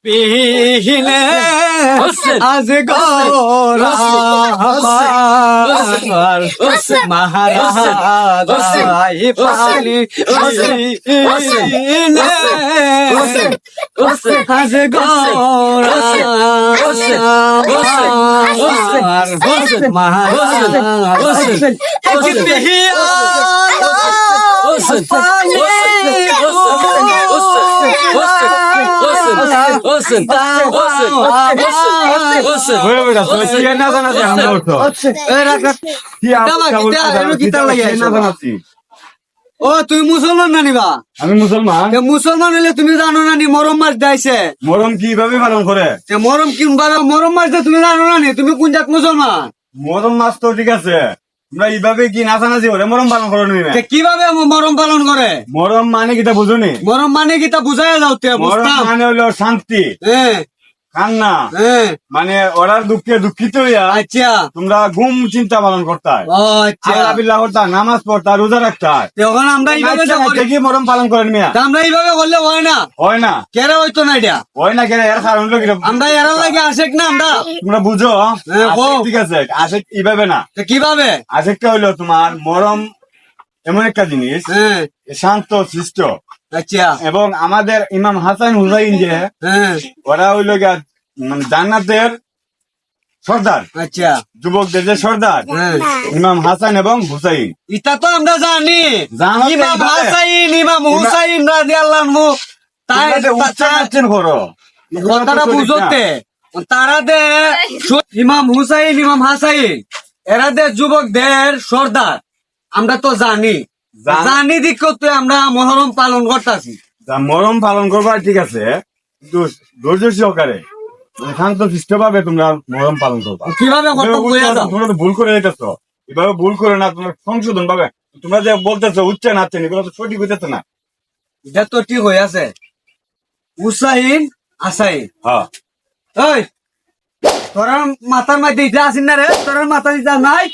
পিহিলে আজ মহারাজাই পানি আজ ও তুই মুসলমান না নিবা? আমি মুসলমান। মুসলমান হলে তুমি জানো না নি মরম মাস যাইছে? মরম কিভাবে পালন করে? মরম কি মরম মাস তুমি জানো না নি? তুমি কোন জাত মুসলমান? মরম মাস তো ঠিক আছে, তোমরা এইভাবে কি নাচানাচি করে মরম পালন করো নি? কিভাবে মরম পালন করে? মরম মানে কিটা বুঝুনি? মরম মানে কি তা বুঝাই যাও? মরম মানে হলো শান্তি, কান্না, মানে ওরা দুঃখে দুঃখিত হইয়া আচ্ছা তোমরা ঘুম চিন্তা পালন করতে হয়, ও আচ্ছা করতা, নামাজ পড়তা, রোজা রাখতা। তখন আমরা এইভাবে কি মরম পালন করেন মিয়া? আমরা এইভাবে করলে হয় না, হয় না কেন হইতো না এটা? হয় না কেন? এর কারণ হলো কিরকম? আমরা এর লাগে আশেক না আমরা, তোমরা বুঝো। আশেক ঠিক আছে, আশেক এইভাবে না। কিভাবে আশেকটা হইলো তোমার মরম এমন একটা জিনিস, শান্ত শিষ্ট। আচ্ছা এবং আমাদের ইমাম হাসান হুসাইন যে ওরা হইল মানে জান্নাতের সর্দার, আচ্ছা যুবকদের যে সর্দার ইমাম হাসান এবং হুসাইন। এটা তো আমরা জানি, ইমাম হাসাইন ইমাম হুসাইন রাদিয়াল্লাহু আনহু তাই উচ্চারণ করো, কথাটা বুঝতে। তারা দে ইমাম হুসাইন ইমাম হাসাইন এরা দে যুবকদের সর্দার, আমরা তো জানি দিক করতে আমরা মহরম পালন করতেছি। মরম পালন করবার ঠিক আছে, কিন্তু ধৈর্য সহকারে শান্ত শিষ্ট ভাবে তোমরা মরম পালন করবা। কিভাবে তোমরা তো ভুল করে যেতেছ, এভাবে ভুল করে না, তোমরা সংশোধন ভাবে তোমরা যে বলতেছো উচ্চারণ নাচছেন, এগুলো তো সঠিক হইতেছে না। এটা তো ঠিক হয়ে আছে, হুসাইন আসাইন। ওই তোর মাথার মধ্যে এটা আসিন না রে? তোর মাথা দিতে নাই?